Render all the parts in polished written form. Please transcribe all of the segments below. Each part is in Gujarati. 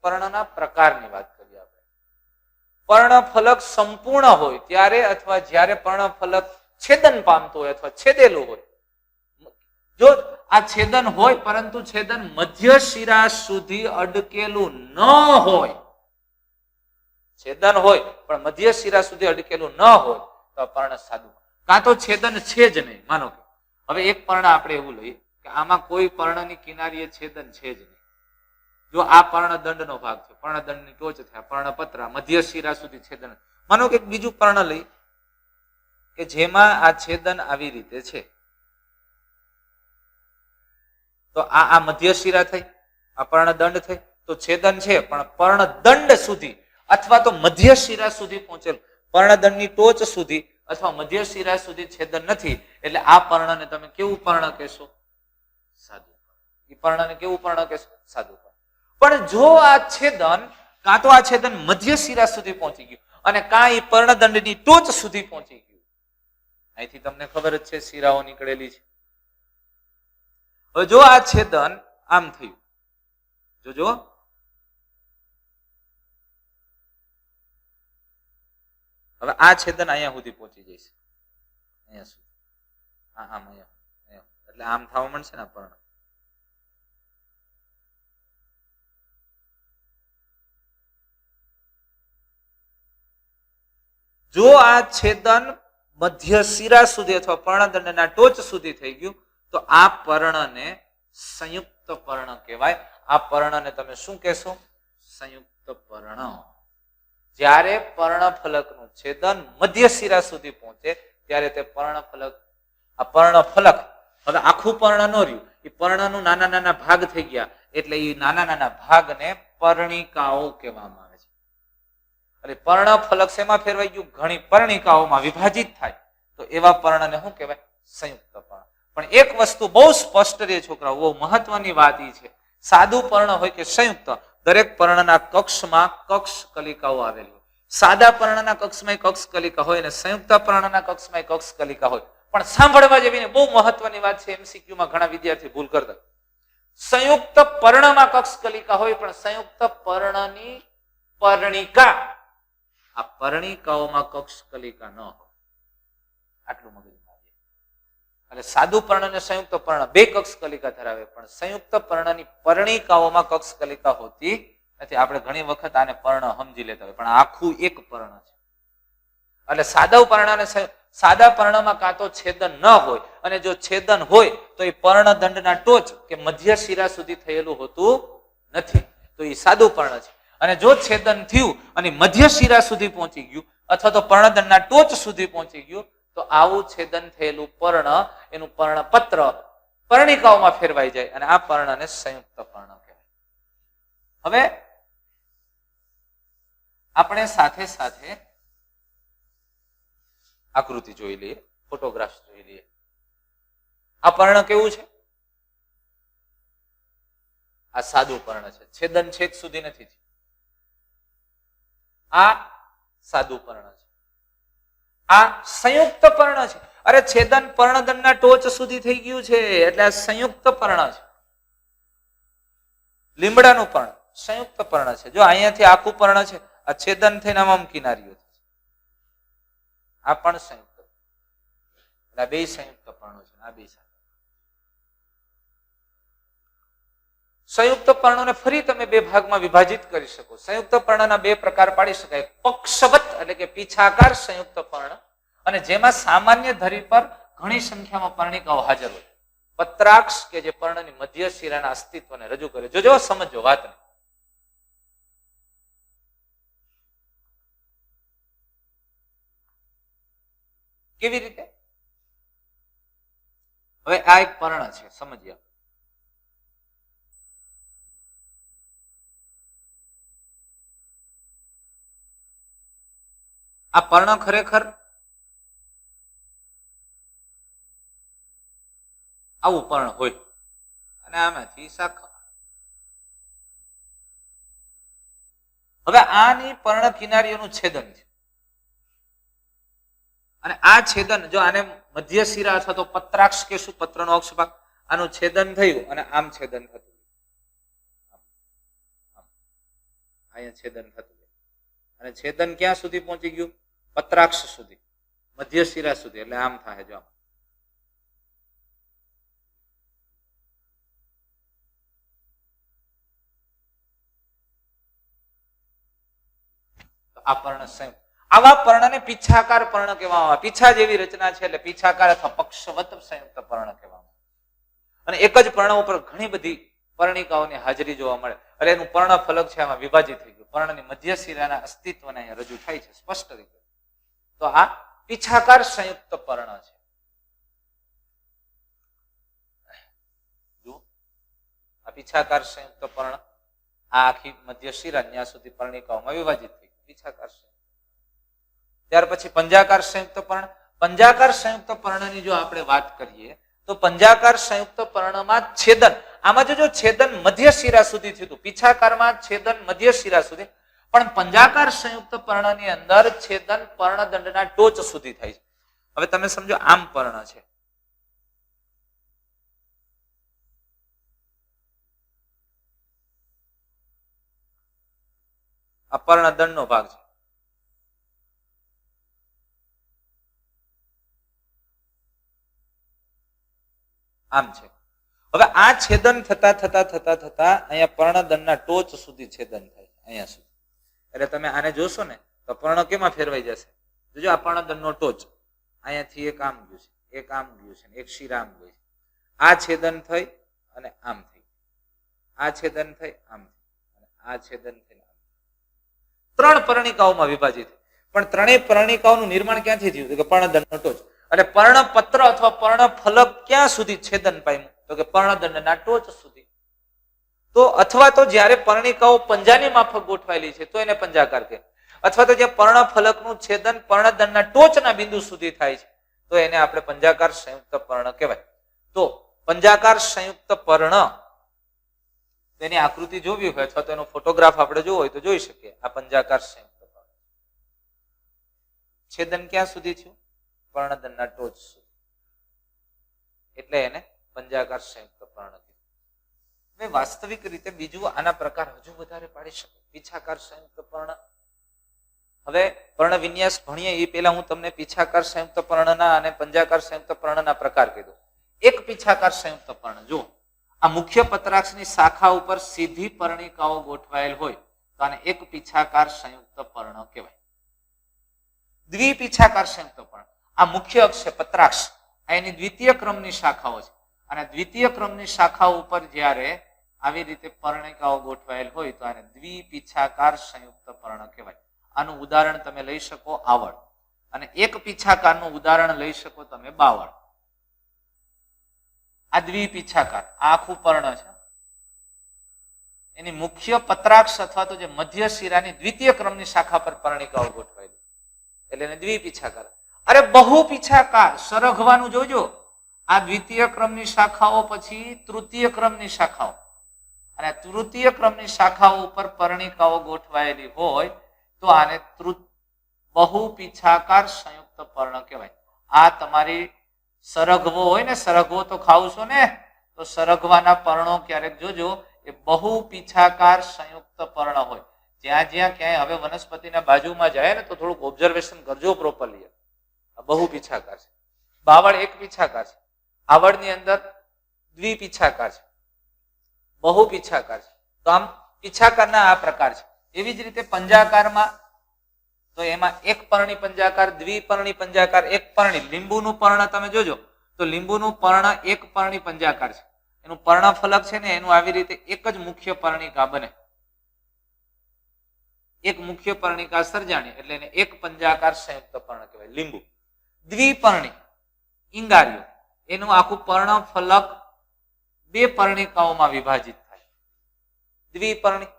પર્ણના પ્રકારની વાત કરીએ આપણે. પર્ણફલક સંપૂર્ણ હોય ત્યારે અથવા જ્યારે પર્ણફલક છેદન પામતું હોય અથવા છેદેલું હોય. જો આ છેદન હોય પરંતુ છેદન મધ્ય શિરા સુધી અડકેલું ન હોય, છેદન હોય પણ મધ્ય શિરા સુધી અડકેલું ન હોય તો પર્ણ સાદું. કાં તો છેદન છે જ નહીં. માનો કે હવે એક પર્ણ આપણે એવું લઈએ કે આમાં કોઈ પર્ણની કિનારીએ છેદન છે જ નહીં. જો આ પર્ણદંડનો ભાગ છે, પર્ણદંડની ટોચ થયા, પર્ણપત્ર મધ્ય શિરા સુધી છેદન. માનો કે બીજું પર્ણ લઈ કે જેમાં આ છેદન આવી રીતે છે, તો આ મધ્ય શિરા થઈ, આ પર્ણદંડ થઈ, તો છેદન છે પણ પર્ણદંડ સુધી અથવા તો મધ્ય શિરા સુધી પહોંચેલું, પર્ણદંડની ટોચ સુધી અથવા મધ્ય શિરા સુધી છેદન નથી. એટલે આ પર્ણને તમે કેવું પર્ણ કહેશો? સાદું. એ પર્ણને કેવું પર્ણ કહેશો? સાદું પર્ણ. પણ જો આ છેદન કાં તો આ છેદન મધ્ય શિરા સુધી પહોંચી ગયું અને કાં એ પર્ણદંડની ટોચ સુધી પહોંચી ગયું. અહીંથી તમને ખબર જ છે શિરાઓ નીકળેલી છે. હવે જો આ છેદન આમ થયું, જોજો હવે આ છેદન અહીંયા સુધી પહોંચી જશે, અહીંયા સુધી, આમ અહીંયા, એટલે આમ થવા મળશે ને પર્ણ. જો આ છેદન મધ્ય શિરા સુધી અથવા પર્ણદંડના ટોચ સુધી થઈ ગયું તો આ પર્ણને સંયુક્ત પર્ણ કહેવાય. આ પર્ણને તમે શું કહેશો? સંયુક્ત પર્ણ. જ્યારે પર્ણફલકનું છેદન મધ્ય શિરા સુધી પહોંચે ત્યારે તે પર્ણફલક, આ પર્ણફલક હવે આખું પર્ણ ન રહ્યું, એ પર્ણનું નાના નાના ભાગ થઈ ગયા એટલે એ નાના નાના ભાગને પર્ણિકાઓ કહેવામાં આવે છે. એટલે પર્ણફલક શેમાં ફેરવાઈ ગયું? ઘણી પર્ણિકાઓમાં વિભાજિત થાય તો એવા પર્ણને શું કહેવાય? સંયુક્ત પર્ણ. પણ એક વસ્તુ બહુ સ્પષ્ટ રહે છોકરાઓ, બહુ મહત્વની વાત એ છે, સાદું પર્ણ હોય કે સંયુક્ત, દરેક પર્ણના કક્ષમાં કક્ષ કલિકાઓ આવેલી હોય. સાદા પર્ણના કક્ષમાં કક્ષ કલિકા હોય અને સંયુક્ત પર્ણના કક્ષમાં કક્ષ કલિકા હોય. પણ સાંભળવા જેવી બહુ મહત્વની વાત છે, એમસીક્યુમાં ઘણા વિદ્યાર્થી ભૂલ કરતા. સંયુક્ત પર્ણમાં કક્ષ કલિકા હોય પણ સંયુક્ત પર્ણની પર્ણિકા, આ પર્ણિકાઓમાં કક્ષ કલિકા ન હોય. આટલું મગજમાં. એટલે સાદું પર્ણ અને સંયુક્ત પર્ણ બે કક્ષ કલિકા ધરાવે પણ સંયુક્ત પર્ણની પર્ણિકાઓમાં કક્ષ કલિકા હોતી નથી. આપણે ઘણી વખત આને પર્ણ સમજી લેતા હોય પણ આખું એક પર્ણ છે. એટલે સાદા પર્ણ અને સાદા પર્ણમાં કાં તો છેદન ન હોય અને જો છેદન હોય તો એ પર્ણદંડના ટોચ કે મધ્ય શિરા સુધી થયેલું હોતું નથી, તો એ સાદું પર્ણ છે. અને જો છેદન થયું અને મધ્ય શિરા સુધી પહોંચી ગયું અથવા તો પર્ણદંડના ટોચ સુધી પહોંચી ગયું તો આવું છેદન થયેલું પર્ણ, એનું પર્ણપત્ર પર્ણિકાઓમાં ફેરવાઈ જાય અને આ પર્ણને સંયુક્ત પર્ણ કહેવાય. હવે આપણે સાથે સાથે આકૃતિ જોઈ લઈએ, ફોટોગ્રાફ જોઈ લઈએ. આ પર્ણ કેવું છે? આ સાદું પર્ણ છે, છેદન છેક સુધી નથી. આ સાદું પર્ણ છે, આ સંયુક્ત પર્ણ છે. અરે છેદન પર્ણદંડના ટોચ સુધી થઈ ગયું છે એટલે આ સંયુક્ત પર્ણ છે. લીમડાનું પર્ણ સંયુક્ત પર્ણ છે. જો અહીંયાથી આખું પર્ણ છે, આ છેદન થઈને આમ કિનારીઓ છે, આ પણ સંયુક્ત. આ બે સંયુક્ત પર્ણો છે. આ બે સંયુક્ત પર્ણોને ફરી તમે બે ભાગમાં વિભાજિત કરી શકો. સંયુક્ત પર્ણના બે પ્રકાર પાડી શકાય. પક્ષવત એટલે કે પીછાકાર સંયુક્ત પર્ણ, અને જેમાં સામાન્ય ધરી પર ઘણી સંખ્યામાં પર્ણિકાઓ હાજર હોય. પત્રાક્ષ કે જે પર્ણની મધ્ય શિરાના અસ્તિત્વને રજૂ કરે. જોજો સમજો વાતને. કેવી રીતે? હવે આ એક પર્ણ છે, સમજીએ. આ પર્ણ ખરેખર આવું પર્ણ હોય અને આમાંથી શાખા. હવે આની પર્ણ કિનારીઓનું છેદન છે અને આ છેદન જો આને મધ્ય શિરા અથવા તો પત્રાક્ષ કે શું, પત્રનો અક્ષ ભાગ, આનું છેદન થયું અને આમ છેદન થતું. અહીંયા છેદન થતું જાય અને છેદન ક્યાં સુધી પહોંચી ગયું? પત્રાક્ષ સુધી, મધ્ય શિરા સુધી. એટલે આમ થાય. જો આ પર્ણ સંયુક્ત. આવા પર્ણને પીછાકાર પર્ણ કહેવામાં આવે. પીછા જેવી રચના છે એટલે પીછાકાર અથવા પક્ષવત સંયુક્ત પર્ણ કહેવામાં આવે. અને એક જ પર્ણ ઉપર ઘણી બધી પર્ણિકાઓની હાજરી જોવા મળે એટલે એનું પર્ણફલક છે આમાં વિભાજિત થઈ ગયું. પર્ણની મધ્ય શિરાના અસ્તિત્વને અહીંયા રજૂ થાય છે સ્પષ્ટ રીતે. તો આ પીછાકાર સંયુક્ત પર્ણ છે. જુઓ, આ પીછાકાર સંયુક્ત પર્ણ, આ આખી મધ્ય શિરા ત્યાં સુધી પર્ણિકાઓમાં વિભાજિત થઈ ગયું. પીછાકાર સંયુક્ત. ત્યાર પછી પંજાકાર સંયુક્ત પર્ણ. પંજાકાર સંયુક્ત પર્ણની જો આપણે વાત કરીએ તો પંજાકાર સંયુક્ત પર્ણમાં છેદન, આમાં જો છેદન મધ્ય શિરા સુધી થયું હતું, પીછાકારમાં છેદન મધ્ય શિરા સુધી, પણ પંજાકાર સંયુક્ત પર્ણની અંદર છેદન પર્ણદંડના ટોચ સુધી થાય છે. હવે તમે સમજો, આમ પર્ણ છે, આ પર્ણદંડનો ભાગ છે. આમ છે. હવે આ છેદન થતા થતા થતા થતા અહીંયા પર્ણદંડના ટોચ સુધી છેદન થાય, અહીંયા સુધી. એટલે તમે આને જોશો ને તો પર્ણ કેમાં ફેરવાઈ જશે? જોજો, આ પર્ણદંડનો ટોચ અહીંયાથી એક આમ ગયું છે, એક આમ ગયું છે, એક શિરા આમ ગયું છે. આ છેદન થઈ અને આમ થઈ, આ છેદન થઈ આમ થઈ, અને આ છેદન થઈ આમ. ત્રણ પર્ણિકાઓમાં વિભાજિત. પણ ત્રણેય પર્ણિકાઓનું નિર્માણ ક્યાંથી થયું? કે પર્ણદંડનો ટોચ. એટલે પર્ણપત્ર અથવા પર્ણફલક ક્યાં સુધી છેદન પામ્યું? તો કે પર્ણદંડના ટોચ સુધી. તો અથવા તો જ્યારે પર્ણિકાઓ પંજાની માફક ગોઠવાયેલી છે તો એને પંજાકાર કહે, અથવા તો જે પર્ણફલકનું છેદન પર્ણદંડના ટોચના બિંદુ સુધી થાય છે તો એને આપણે પંજાકાર સંયુક્ત પર્ણ કહેવાય. તો પંજાકાર સંયુક્ત પર્ણ, તેની આકૃતિ જોવી હોય અથવા તો એનો ફોટોગ્રાફ આપણે જોવો હોય તો જોઈ શકીએ. આ પંજાકાર સંયુક્ત પર્ણ. છેદન ક્યાં સુધી થયું? પર્ણદંડના ટોચ સુધી. એટલે એને પંજાકાર સંયુક્ત પર્ણ કીધું. વાસ્તવિક રીતે બીજું આના પ્રકાર હજુ વધારે પાડી શકે. પીછાકાર સંયુક્ત પર્ણ. હવે પર્ણ વિન્યાસ ભણીએ એ પહેલા હું તમને પીછાકાર સંયુક્ત પર્ણના અને પંજાકાર સંયુક્ત પર્ણના પ્રકાર કીધું. એક પીછાકાર સંયુક્ત પર્ણ, જો આ મુખ્ય પત્રાક્ષની શાખા ઉપર સીધી પર્ણિકાઓ ગોઠવાયેલ હોય તો આને એક પીછાકાર સંયુક્ત પર્ણ કહેવાય. દ્વિપીછાકાર સંયુક્ત પર્ણ, આ મુખ્ય અક્ષ છે પત્રાક્ષ, એની દ્વિતીય ક્રમની શાખાઓ છે અને દ્વિતીય ક્રમની શાખાઓ ઉપર જ્યારે આવી રીતે પર્ણિકાઓ ગોઠવાયેલ હોય તો આને દ્વિપીછાકાર સંયુક્ત પર્ણ કહેવાય. આનું ઉદાહરણ તમે લઈ શકો આવડ, અને એક પીછાકારનું ઉદાહરણ લઈ શકો તમે બાવળ. આ દ્વિપીછાકાર આખું પર્ણ છે, એની મુખ્ય પત્રાક્ષ અથવા તો જે મધ્ય શિરાની દ્વિતીય ક્રમની શાખા પર પર્ણિકાઓ ગોઠવાયેલી એટલે એને દ્વિપીછાકાર. અરે બહુ પીછાકાર સરઘવાનું જોજો, આ દ્વિતીય ક્રમની શાખાઓ પછી તૃતીય ક્રમની શાખાઓ, અને તૃતીય ક્રમની શાખાઓ ઉપર પર્ણિકાઓ ગોઠવાયેલી હોય તો આને બહુ પીછાકાર સંયુક્ત પર્ણ કહેવાય. આ તમારી સરઘવો હોય ને, સરઘવો તો ખાવ છો ને, તો સરઘવાના પર્ણો ક્યારેક જોજો એ બહુ પીછાકાર સંયુક્ત પર્ણ હોય. જ્યાં જ્યાં ક્યાંય હવે વનસ્પતિના બાજુમાં જાય ને તો થોડુંક ઓબ્ઝર્વેશન કરજો પ્રોપરલી. બહુ પીછાકાર છે. બાવળ એક પીછાકાર છે, આવડની અંદર દ્વિપીછાકાર છે, બહુ પીછાકાર છે. તો આમ પીછાકારના આ પ્રકાર છે. એવી જ રીતે પંજાકારમાં તો એમાં એક પર્ણી પંજાકાર, દ્વિપર્ણી પંજાકાર, એક પર્ણી. લીંબુનું પર્ણ તમે જોજો તો લીંબુનું પર્ણ એક પર્ણી પંજાકાર છે. એનું પર્ણફલક છે ને એનું આવી રીતે એક જ મુખ્ય પર્ણિકા બને, એક મુખ્ય પર્ણિકા સર્જાણી એટલે એને એક પંજાકાર સંયુક્ત પર્ણ કહેવાય. લીંબુ. દ્વિપર્ણી ઈંગારિયો, એનું આખું પર્ણફલક બે પર્ણિકાઓમાં વિભાજિત થાય. દ્વિપર્ણી.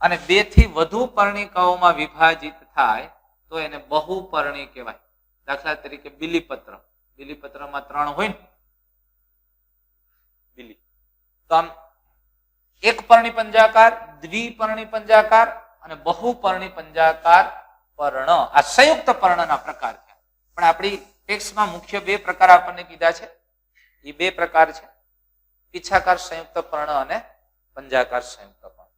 અને બે થી વધુ પર્ણિકાઓમાં વિભાજિત થાય તો એને બહુપર્ણી કહેવાય. દાખલા તરીકે બીલીપત્ર, બીલીપત્રમાં 3 હોય ને બીલી. તો આમ એક પર્ણી પંજાકાર, દ્વિપર્ણી પંજાકાર અને બહુપર્ણી પંજાકાર પર્ણ આ સંયુક્ત પર્ણના પ્રકાર છે. પણ આપણી ટેક્સ્ટમાં મુખ્ય બે પ્રકાર આપણને કીધા છે. એ બે પ્રકાર છે પીછાકાર સંયુક્ત પર્ણ અને પંજાકાર સંયુક્ત પર્ણ.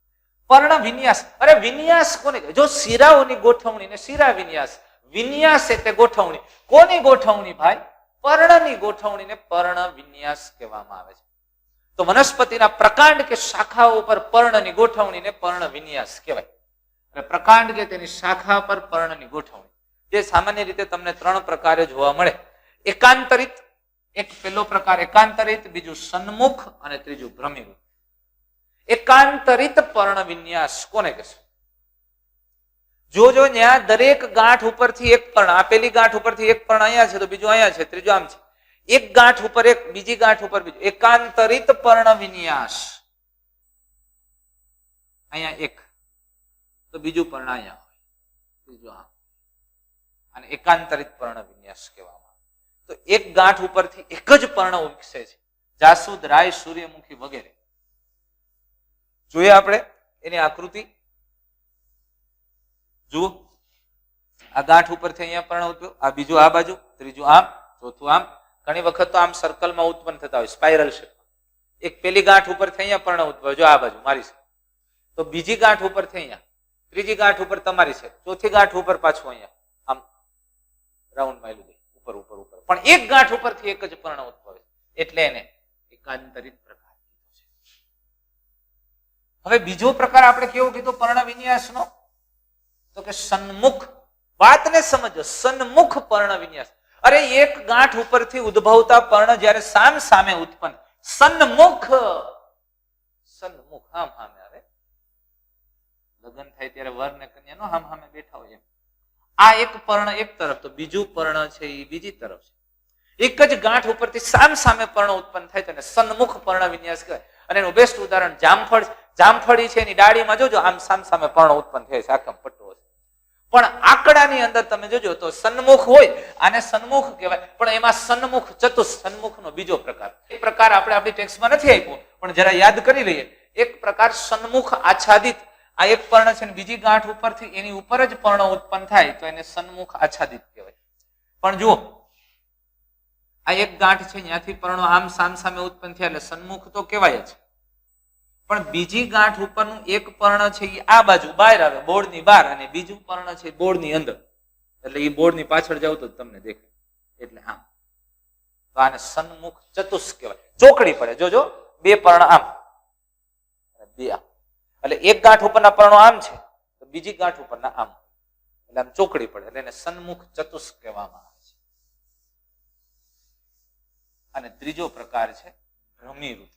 પર્ણ વિન્યાસ. અરે વિન્યાસ કોને કહે? જો શિરાઓની ગોઠવણી ને શિરા વિન્યાસ, વિન્યાસ એટલે ગોઠવણી. કોની ગોઠવણી ભાઈ? પર્ણની ગોઠવણીને પર્ણ વિન્યાસ કહેવામાં આવે છે. તો વનસ્પતિના પ્રકાંડ કે શાખાઓ પર પર્ણની ગોઠવણીને પર્ણ વિન્યાસ કહેવાય. અને પ્રકાંડ કે તેની શાખા પર પર્ણની ગોઠવણી, જે સામાન્ય રીતે તમને 3 પ્રકારે જોવા મળે. એકાંતરિત, એક પેલો પ્રકાર એકાંતરિત, બીજું સન્મુખ અને ત્રીજું ભ્રમિરૂપ. એકાંતરિત પર્ણ વિન્યાસ કોને કહેશે? જો ત્યાં દરેક ગાંઠ ઉપરથી એક પર્ણ, આપેલી ગાંઠ ઉપરથી એક પર્ણ અહીંયા છે તો બીજું અહીંયા છે, ત્રીજું આમ છે. એક ગાંઠ ઉપર એક, બીજી ગાંઠ ઉપર બીજું. એકાંતરિત પર્ણ વિન્યાસ. અહીંયા એક તો બીજું પર્ણ અહીંયા હોય, ત્રીજું આમ. અને એકાંતરિત પર્ણ વિન્યાસ કહેવામાં આવે. તો એક ગાંઠ ઉપરથી એક જ પર્ણ વિકસે છે. જાસૂદ, રાય, સૂર્યમુખી વગેરે. જોઈએ આપણે એની આકૃતિ. જુઓ, આ ગાંઠ ઉપરથી અહીંયા પર્ણ ઉત્પન્ન, આ બીજું આ બાજુ, ત્રીજું આમ, ચોથું આમ. ઘણી વખત તો આમ સર્કલમાં ઉત્પન્ન થતા હોય, સ્પાઇરલ શેપમાં. એક પેલી ગાંઠ ઉપરથી અહીંયા પર્ણ ઉત્પન્ન, જો આ બાજુ મારી છે, તો બીજી ગાંઠ ઉપરથી અહીંયા, ત્રીજી ગાંઠ ઉપર તમારી છે, ચોથી ગાંઠ ઉપર પાછું અહીંયા આમ રાઉન્ડ માં લીધું, ઉપર ઉપર ઉપર. પણ એક ગાંઠ ઉપરથી એક જ પર્ણ ઉત્પન્ન, એટલે એને એકાંતરિત પ્રકાર કીધો છે. હવે બીજો પ્રકાર આપણે કેવો કીધો પર્ણ વિન્યાસનો? તો કે સન્મુખ. વાતને સમજો, સન્મુખ પર્ણ વિન્યાસ. અરે એક ગાંઠ ઉપરથી ઉદ્ભવતા પર્ણ જ્યારે સામ સામે ઉત્પન્ન, સન્મુખ. સન્મુખ હામ સામે આવે. લગ્ન થાય ત્યારે વર ને કન્યા નો હામ સામે બેઠા હોય એમ. આ એક પર્ણ એક તરફ, તો બીજું પર્ણ છે એ બીજી તરફ છે. એક જ ગાંઠ ઉપરથી સામ સામે પર્ણ ઉત્પન્ન થાય તેને સન્મુખ પર્ણ વિન્યાસ કહેવાય. અને એનું બેસ્ટ ઉદાહરણ જામફળ. જામફળી છે એની ડાળીમાં જોજો આમ સામ સામે પર્ણ ઉત્પન્ન થાય છે, આખમ પટ્ટો છે. પણ આંકડાની અંદર તમે જોજો તો સન્મુખ હોય, આને સન્મુખ કહેવાય. પણ એમાં સન્મુખ ચતુષ, સન્મુખનો બીજો પ્રકાર. એક પ્રકાર આપણે આપણી ટેક્સ્ટમાં નથી આપ્યો, પણ જરા યાદ કરી લઈએ. એક પ્રકાર સન્મુખ આચ્છાદિત. આ એક પર્ણ છે ને બીજી ગાંઠ ઉપરથી એની ઉપર જ પર્ણ ઉત્પન્ન થાય તો એને સન્મુખ આચ્છાદિત કહેવાય. પણ જુઓ, આ એક ગાંઠ છે, ત્યાંથી પર્ણો આમ સામ સામે ઉત્પન્ન થયા એટલે સન્મુખ તો કહેવાય જ. પણ બીજી ગાંઠ ઉપરનું એક પર્ણ છે એ આ બાજુ બહાર આવે, બોર્ડની બહાર, અને બીજું પર્ણ છે બોર્ડની અંદર, એટલે એ બોર્ડની પાછળ જાવ તો તમને દેખાય, એટલે આમ. તો આને સન્મુખ ચતુષ કહેવાય. ચોકડી પડે, જોજો, બે પર્ણ આમ, બે આમ. એટલે એક ગાંઠ ઉપરના પર્ણો આમ છે તો બીજી ગાંઠ ઉપરના આમ, એટલે આમ ચોકડી પડે, એટલે એને સન્મુખ ચતુષ કહેવામાં આવે છે. અને ત્રીજો પ્રકાર છે ભ્રમિરૂપ.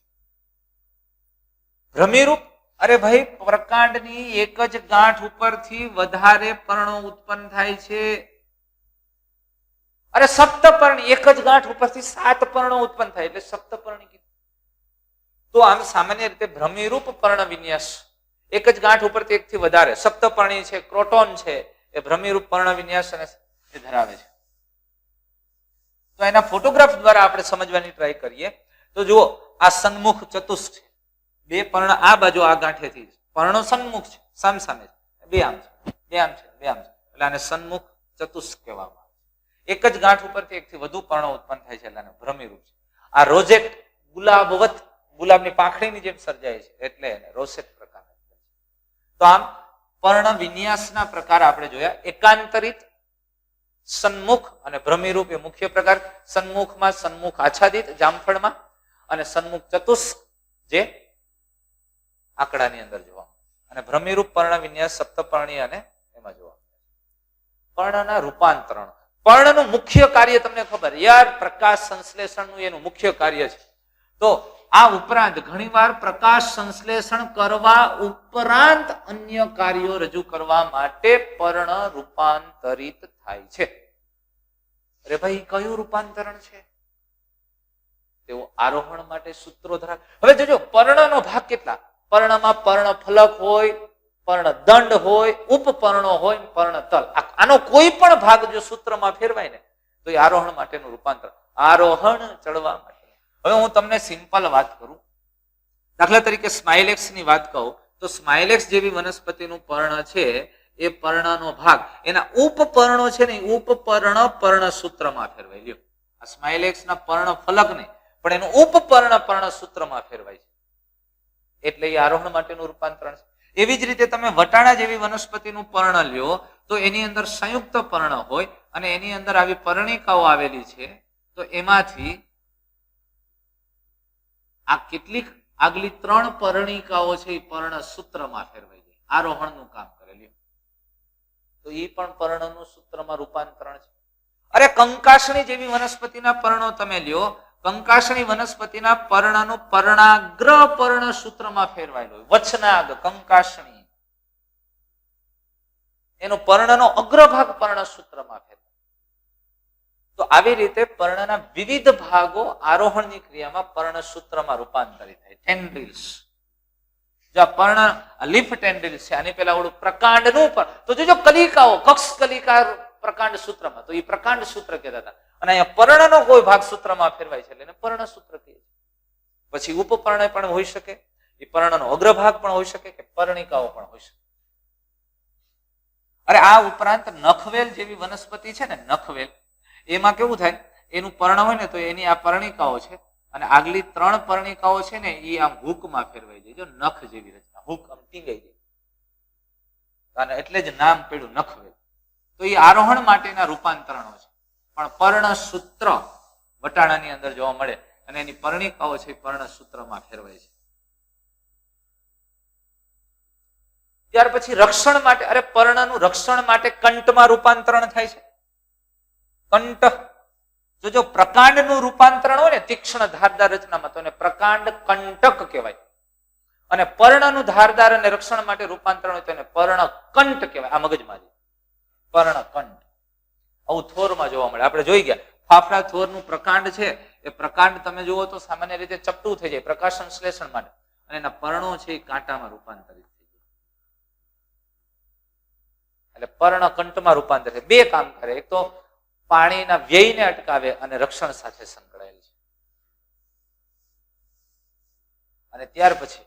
ભ્રમિરૂપ, અરે ભાઈ પ્રકાંડની એક જ ગાંઠ ઉપરથી વધારે પર્ણો ઉત્પન્ન થાય છે. અરે સપ્તપર્ણી, એક જ ગાંઠ ઉપરથી 7 પર્ણો ઉત્પન્ન થાય એટલે સપ્તપર્ણી કીધું. તો આમ સામાન્ય રીતે ભ્રમિરૂપ પર્ણ વિન્યાસ, એક જ ગાંઠ ઉપરથી એકથી વધારે સપ્તપર્ણી છે, ક્રોટોન છે, એ ભ્રમિરૂપ પર્ણ વિન્યાસ ધરાવે છે. તો એના ફોટોગ્રાફ દ્વારા આપણે સમજવાની ટ્રાય કરીએ તો જુઓ, આ સન્મુખ ચતુષ છે. બે પર્ણ આ બાજુ આ ગાંઠેથી, પર્ણો સન્મુખ છે, સામ સામે છે, બે આમ છે, બે આમ છે, બે આમ છે, એટલે આને સન્મુખ ચતુષ કહેવામાં આવે છે. એક જ ગાંઠ ઉપરથી એકથી વધુ પર્ણો ઉત્પન્ન થાય છે એટલે આને ભ્રમિરૂપ છે. આ રોઝેટ, ગુલાબવત, ગુલાબની પાંખડીની જેમ સર્જાય છે એટલે એને રોસેટ પ્રકાર. તો આમ પર્ણ વિન્યાસના પ્રકાર આપણે જોયા. એકાંતરિત, સન્મુખ અને ભ્રમિરૂપ એ મુખ્ય પ્રકાર. સન્મુખમાં સન્મુખ આચ્છાદિત જામફળમાં, અને સન્મુખ ચતુષ જે આંકડાની અંદર જોવા, અને ભ્રમિરૂપ પર્ણ વિન્યાસ સપ્તપર્ણી અને એમાં જોવા. પર્ણના રૂપાંતરણ. પર્ણનું મુખ્ય કાર્ય તમને ખબર યાર, પ્રકાશ સંશ્લેષણનું એનું મુખ્ય કાર્ય છે. તો આ ઉપરાંત ઘણીવાર પ્રકાશ સંશ્લેષણ કરવા ઉપરાંત અન્ય કાર્યો રજૂ કરવા માટે પર્ણ રૂપાંતરિત થાય છે. અરે ભાઈ કયું રૂપાંતરણ છે? તેઓ આરોહણ માટે સૂત્રો ધરાવે. હવે જોજો, પર્ણનો ભાગ કેટલા? પર્ણમાં પર્ણ ફલક હોય, પર્ણ દંડ હોય, ઉપપર્ણો હોય, પર્ણ તલ. આનો કોઈ પણ ભાગ જો સૂત્રમાં ફેરવાય ને તો એ આરોહણ માટેનું રૂપાંતર. આરોહણ ચડવા માટે. હવે હું તમને સિમ્પલ વાત કરું. દાખલા તરીકે સ્માઇલેક્સ ની વાત કહું તો સ્માઇલેક્સ જેવી વનસ્પતિનું પર્ણ છે એ પર્ણનો ભાગ એના ઉપપર્ણો છે ને, ઉપપર્ણ પર્ણ સૂત્રમાં ફેરવાય. લ્યો, આ સ્માઇલેક્સ ના પર્ણ ફલક નહીં પણ એનું ઉપપર્ણ પર્ણ સૂત્રમાં ફેરવાય છે એટલે એ આરોહણ માટેનું રૂપાંતરણ છે. એવી જ રીતે તમે વટાણા જેવી વનસ્પતિનું પર્ણ લ્યો તો એની અંદર સંયુક્ત પર્ણ હોય અને એની અંદર આવી પર્ણિકાઓ આવેલી છે. તો એમાંથી આ કેટલીક આગલી 3 પર્ણિકાઓ છે એ પર્ણ સૂત્રમાં ફેરવાઈ જાય, આરોહણનું કામ કરેલું. તો એ પણ પર્ણનું સૂત્રમાં રૂપાંતરણ છે. અરે કંકાસણી જેવી વનસ્પતિના પર્ણો તમે લ્યો, કંકાસણી વનસ્પતિના પર્ણનું પર્ણાગ્ર પર્ણ સૂત્રમાં ફેરવાયેલું હોય. વચનાગ કંકાસણી એનો પર્ણનો અગ્રભાગ પર્ણ સૂત્રમાં ફેરવાય. તો આવી રીતે પર્ણના વિવિધ ભાગો આરોહણની ક્રિયામાં પર્ણ સૂત્રમાં રૂપાંતરિત થાય. ટેન્ડ્રિલ્સ, જો આ પર્ણ લીફ ટેન્ડ્રિલ્સ છે, આની પેલા ઓલું પ્રકાંડનું પણ તો જો કલિકાઓ કક્ષ કલિકા પ્રકાંડ સૂત્રમાં, તો એ પ્રકાંડ સૂત્ર કહેતા હતા. અને અહીંયા પર્ણનો કોઈ ભાગ સૂત્રમાં ફેરવાય છે એટલે પર્ણ સૂત્ર કહે છે. પછી ઉપપર્ણ પણ હોઈ શકે, એ પર્ણનો અગ્રભાગ પણ હોઈ શકે કે પર્ણિકાઓ પણ હોઈ શકે. અરે આ ઉપરાંત નખવેલ જેવી વનસ્પતિ છે ને, નખવેલ, એમાં કેવું થાય, એનું પર્ણ હોય ને તો એની આ પર્ણિકાઓ છે અને આગલી 3 પર્ણિકાઓ છે ને એ આમ હુકમાં ફેરવાઈ જાય. જો નખ જેવી રચના, હુક આમ ટીંગાઈ જાય અને એટલે જ નામ પડ્યું નખવેલ. તો એ આરોહણ માટેના રૂપાંતરણો છે. પણ પર્ણસૂત્ર વટાણાની અંદર જોવા મળે અને એની પર્ણિકાઓ છે પર્ણ સૂત્રમાં ફેરવાય છે. ત્યાર પછી રક્ષણ માટે, અરે પર્ણનું રક્ષણ માટે કંટમાં રૂપાંતરણ થાય છે. કંટ, જો પ્રકાંડનું રૂપાંતરણ હોય ને તીક્ષ્ણ ધારદાર રચનામાં તો એને પ્રકાંડ કંટક કહેવાય. અને પર્ણનું ધારદાર અને રક્ષણ માટે રૂપાંતરણ હોય તો એને પર્ણકંટ કહેવાય. આ મગજમાં છે પર્ણકંટ. આવું થોરમાં જોવા મળે. આપણે જોઈ ગયા ફાફડા થોરનું પ્રકાંડ છે, એ પ્રકાંડ તમે જુઓ તો સામાન્ય રીતે ચપટું થઈ જાય પ્રકાશ સંશ્લેષણ માટે, અને એના પર્ણો છે એ કાંટામાં રૂપાંતરિત થઈ જાય. એટલે પર્ણકંટમાં રૂપાંતર થાય. 2 કામ કરે, એક તો પાણીના વ્યયને અટકાવે અને રક્ષણ સાથે સંકળાયેલ છે. અને ત્યાર પછી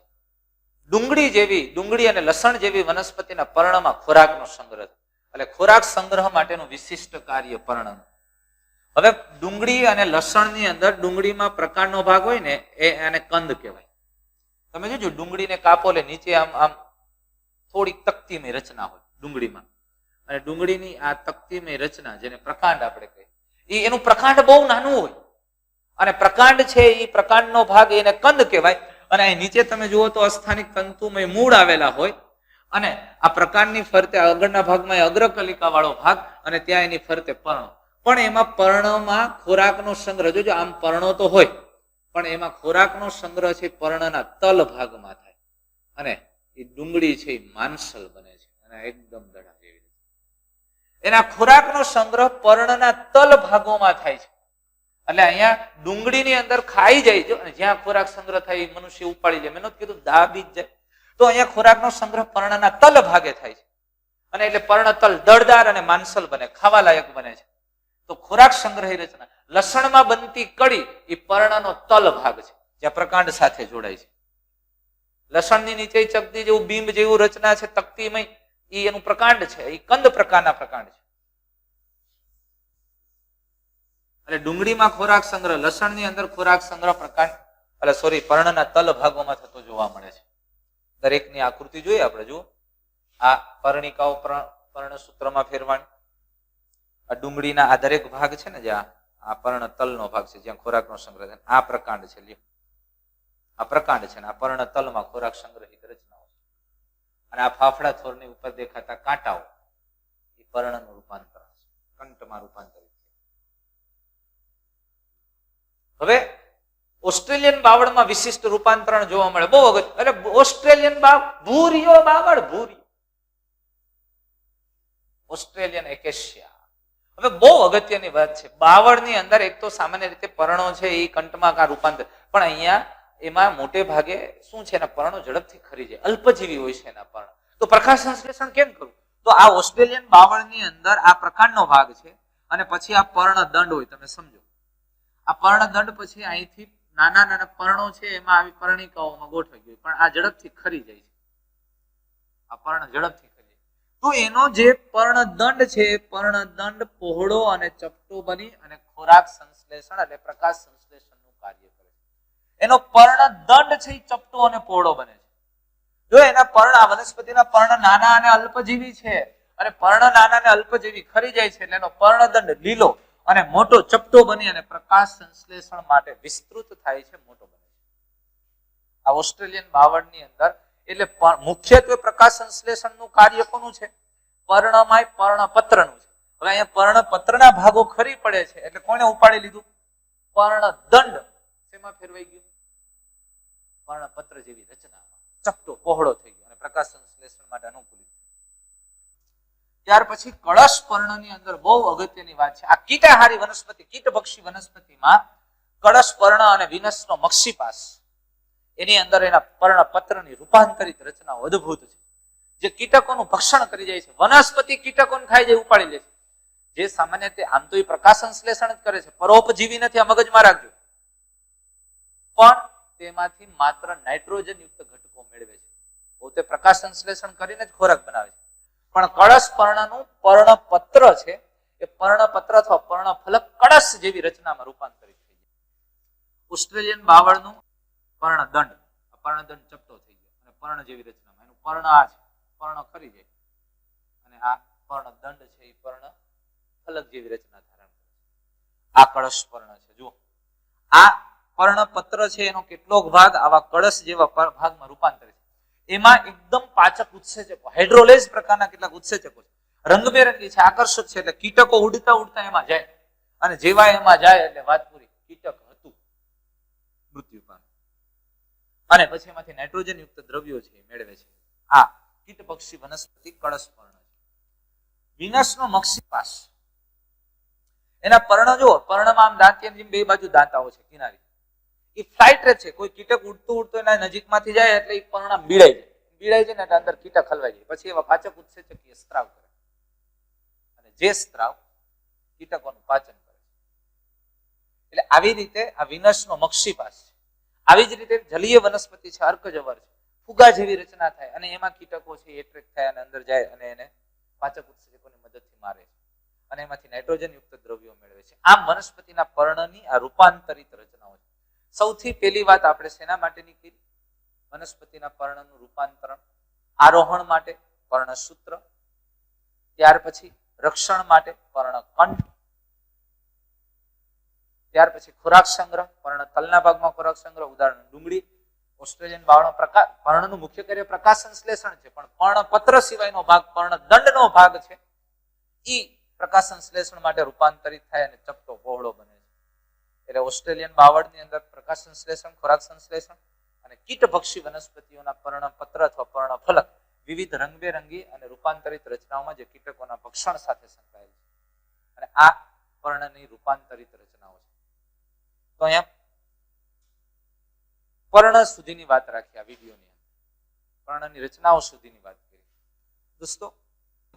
ડુંગળી અને લસણ જેવી વનસ્પતિના પર્ણમાં ખોરાકનો સંગ્રહ, એટલે ખોરાક સંગ્રહ માટેનું વિશિષ્ટ કાર્ય પર્ણનું. હવે ડુંગળી અને લસણની અંદર ડુંગળીમાં પ્રકાંડનો ભાગ હોય ને એને કંદ કહેવાય. તમે જોજો ડુંગળીને કાપો એટલે નીચે આમ આમ થોડીક તકતીમય રચના હોય ડુંગળીમાં, અને ડુંગળીની આ તકતીમય રચના જેને પ્રકાંડ આપણે કહીએ, એનું પ્રકાંડ બહુ નાનું હોય અને પ્રકાંડ છે એ પ્રકાંડનો ભાગ એને કંદ કહેવાય. અને અહીં નીચે તમે જુઓ તો અસ્થાનિક તંતુમય મૂળ આવેલા હોય અને આ પ્રકાંડની ફરતે આગળના ભાગમાં અગ્રકલિકા વાળો ભાગ અને ત્યાં એની ફરતે પર્ણો. પણ એમાં પર્ણમાં ખોરાકનો સંગ્રહ, જોજો આમ પર્ણો તો હોય પણ એમાં ખોરાકનો સંગ્રહ છે પર્ણના તલ ભાગમાં થાય અને એ ડુંગળી છે એ માંસલ બને છે અને એકદમ દડા જેવી. એના ખોરાકનો સંગ્રહ પર્ણના તલ ભાગોમાં થાય છે. એટલે અહીંયા ડુંગળીની અંદર ખાઈ જાય જો, જ્યાં ખોરાક સંગ્રહ થાય એ મનુષ્ય ઉપાડી લે. મેં નથી કીધું દાબી જ જાય. તો અહીંયા ખોરાકનો સંગ્રહ પર્ણના તલ ભાગે થાય છે અને એટલે પર્ણતલ દળદાર અને માંસલ બને, ખાવા લાયક બને છે. તો ખોરાક સંગ્રહી રચના લસણમાં બનતી કડી એ પર્ણનો તલ ભાગ છે જ્યાં પ્રકાંડ સાથે જોડાય છે. લસણની નીચે ચકતી જેવું બિંબ જેવું રચના છે તકતીમય, એ એનું પ્રકાંડ છે, એ કંદ પ્રકારના પ્રકાંડ છે. એટલે ડુંગળીમાં ખોરાક સંગ્રહ, લસણની અંદર ખોરાક સંગ્રહ પ્રકાંડ પર્ણના તલ ભાગોમાં થતો જોવા મળે છે. દરેકની આકૃતિ જોઈએ આપણે. જુઓ આ પર્ણિકાઓ પર્ણસૂત્રમાં ફેરવાણ, આ ડુંગળીના આ દરેક ભાગ છે ને જ્યાં આ પર્ણ તલનો ભાગ છે જ્યાં ખોરાકનો સંગ્રહ થાય, આ પ્રકાંડ છે. લ્યો આ પ્રકાંડ છે ને આ પર્ણ તલમાં ખોરાક સંગ્રહિત રચનાઓ છે. અને આ ફાફડા થોરની ઉપર દેખાતા કાંટાઓ એ પર્ણનું રૂપાંતરણ છે, કંટમાં રૂપાંતરિત. હવે ઓસ્ટ્રેલિયન બાવળમાં વિશિષ્ટ રૂપાંતરણ જોવા મળે. બહુ અગત્ય, એટલે ઓસ્ટ્રેલિયન ભૂરિયો બાવળ, ભૂરિયો ઓસ્ટ્રેલિયન એકેશિયા. હવે બહુ અગત્યની વાત છે, બાવળની અંદર એક તો સામાન્ય રીતે પર્ણો છે એ કંટમાં કા રૂપાંતર, પણ અહીંયા એમાં મોટે ભાગે શું છે એના પર્ણો ઝડપથી ખરી જાય, અલ્પજીવી હોય છે એના પર્ણ. તો પ્રકાશ સંશ્લેષણ કેમ કરવું? તો આ ઓસ્ટ્રેલિયન બાવળની અંદર આ પ્રકાંડનો ભાગ છે અને પછી આ પર્ણ દંડ હોય. તમે સમજો આ પર્ણદંડ પછી અહીંથી નાના નાના પર્ણો છે એમાં આવી પર્ણિકાઓમાં ગોઠવાઈ ગયું, પણ આ ઝડપથી ખરી જાય છે. આ પર્ણ ઝડપથી ખરી જાય તો એનો જે પર્ણદંડ છે પર્ણદંડ પહોળો અને ચપટો બની અને ખોરાક સંશ્લેષણ એટલે પ્રકાશ સંશ્લેષણનું કાર્ય કરે છે. એનો પર્ણદંડ છે એ ચપટો અને પહોળો બને છે. જો એના પર્ણ, આ વનસ્પતિના પર્ણ નાના અને અલ્પજીવી છે અને પર્ણ નાના અને અલ્પજીવી ખરી જાય છે એટલે એનો પર્ણદંડ લીલો અને મોટો ચપટો બની અને પ્રકાશ સંશ્લેષણ માટે વિસ્તૃત થાય છે, મોટો બને છે. આ ઓસ્ટ્રેલિયન બાવળની અંદર એટલે મુખ્યત્વે પ્રકાશ સંશ્લેષણનું કાર્ય કોનું છે? પર્ણમાય પર્ણપત્રનું છે. હવે અહીંયા પર્ણપત્રના ભાગો ખરી પડે છે એટલે કોને ઉપાડી લીધું? પર્ણદંડ. શેમાં ફેરવાઈ ગયું? પર્ણપત્ર જેવી રચનામાં ચપટો પહોળો થઈ ગયો અને પ્રકાશ સંશ્લેષણ માટે અનુકૂલિત. ત્યાર પછી કળશ પર્ણની અંદર બહુ અગત્યની વાત છે. આ કીટાહારી વનસ્પતિ, કીટભક્ષી વનસ્પતિમાં કળશ પર્ણ અને વિનસનો મક્ષીપાસ, એની અંદર એના પર્ણપત્રની રૂપાંતરિત રચનાઓ અદ્ભુત છે, જે કીટકોનું ભક્ષણ કરી જાય છે. વનસ્પતિ કીટકોને ખાઈ જાય, ઉપાડી લે છે. જે સામાન્ય રીતે આમ તો એ પ્રકાશ સંશ્લેષણ જ કરે છે, પરોપજીવી નથી, આ મગજમાં રાખજો, પણ તેમાંથી માત્ર નાઇટ્રોજન યુક્ત ઘટકો મેળવે છે. પોતે પ્રકાશ સંશ્લેષણ કરીને જ ખોરાક બનાવે છે. પણ કળશ પર્ણનું પર્ણપત્ર છે એ પર્ણપત્ર અથવા પર્ણફલક કળશ જેવી રચનામાં રૂપાંતરિત થઈ જાય. ઓસ્ટ્રેલિયન બાવળનું પર્ણદંડ, પર્ણદંડ ચપટો થઈ ગયો અને પર્ણ જેવી રચનામાં એનું પર્ણ આ છે, પર્ણ ખરી જાય અને આ પર્ણદંડ છે એ પર્ણફલક જેવી રચના ધારણ કરે છે. આ કળશ પર્ણ છે. જુઓ, આ પર્ણપત્ર છે એનો કેટલોક ભાગ આવા કળશ જેવા ભાગમાં રૂપાંતરિત છે. એમાં એકદમ પાચક ઉત્સેચકો, હાઇડ્રોલેઝ પ્રકારના કેટલાક ઉત્સેચકો છે, રંગબેરંગી છે, આકર્ષક છે, એટલે કીટકો ઉડતા ઉડતા એમાં જાય અને જેવા એમાં જાય એટલે વાત પૂરી, કીટક હતું મૃત્યુ પામે અને પછી એમાંથી નાઇટ્રોજન યુક્ત દ્રવ્યો છે એ મેળવે છે. આ કીટપક્ષી વનસ્પતિ કળશ પર્ણ છે. વિનસનો મક્ષીપાસ, એના પર્ણ જુઓ, પર્ણમાં આમ દાંતિયાની જેમ બે બાજુ દાંતાઓ છે કિનારી, એ ફ્લાઇટ છે. કોઈ કીટક ઉડતું ઉડતું એના નજીકમાંથી જાય એટલે એ પર્ણ બીડાઈ જાય ને એટલે અંદર કીટક હલવાઈ જાય. પછી એવા પાચક ઉત્સેચકીય સ્ત્રાવ કરે અને જે સ્ત્રાવ કીટકોનું પાચન કરે. એટલે આવી રીતે આ વિનસનો મક્ષીપાસ છે. આવી જ રીતે જલીય વનસ્પતિ છે, અર્કજવર છે, ફુગા જેવી રચના થાય અને એમાં કીટકો છે એટ્રેક્ટ થાય અને અંદર જાય અને એને પાચક ઉત્સેચકોની મદદથી મારે છે અને એમાંથી નાઇટ્રોજન યુક્ત દ્રવ્યો મેળવે છે. આમ વનસ્પતિના પર્ણની આ રૂપાંતરિત રચનાઓ છે. સૌથી પહેલી વાત આપણે શેના માટેની કરી? વનસ્પતિના પર્ણનું રૂપાંતરણ, આરોહણ માટે પર્ણસૂત્ર, ત્યાર પછી રક્ષણ માટે પર્ણકંઠ, ત્યાર પછી ખોરાક સંગ્રહ, પર્ણતલના ભાગમાં ખોરાક સંગ્રહ, ઉદાહરણ ડુંગળી. ઓસ્ટ્રેલિયન બાવળનો પર્ણનું મુખ્ય કાર્ય પ્રકાશ સંશ્લેષણ છે, પણ પર્ણપત્ર સિવાયનો ભાગ, પર્ણદંડનો ભાગ છે, ઈ પ્રકાશ સંશ્લેષણ માટે રૂપાંતરિત થાય અને ચપટો પહોળો બને છે. એટલે ઓસ્ટ્રેલિયન બાવળની અંદર પ્રકાશ સંશ્લેષણ, ખોરાક સંશ્લેષણ અને કીટભક્ષી વનસ્પતિઓના પર્ણપત્ર અથવા પર્ણફલક વિવિધ રંગબેરંગી અને રૂપાંતરિત રચનાઓમાં જે કીટકોના ભક્ષણ સાથે સંકળાયેલ છે અને આ પર્ણની રૂપાંતરિત રચનાઓ છે. તો અહીંયા પર્ણ સુધીની વાત રાખી, આ વિડીયોની અંદર પર્ણની રચનાઓ સુધીની વાત કરી. દોસ્તો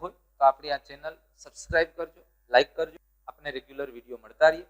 હોય તો આપણી આ ચેનલ સબસ્ક્રાઇબ કરજો, લાઈક કરજો, આપણે રેગ્યુલર વિડીયો મળતા રહીએ.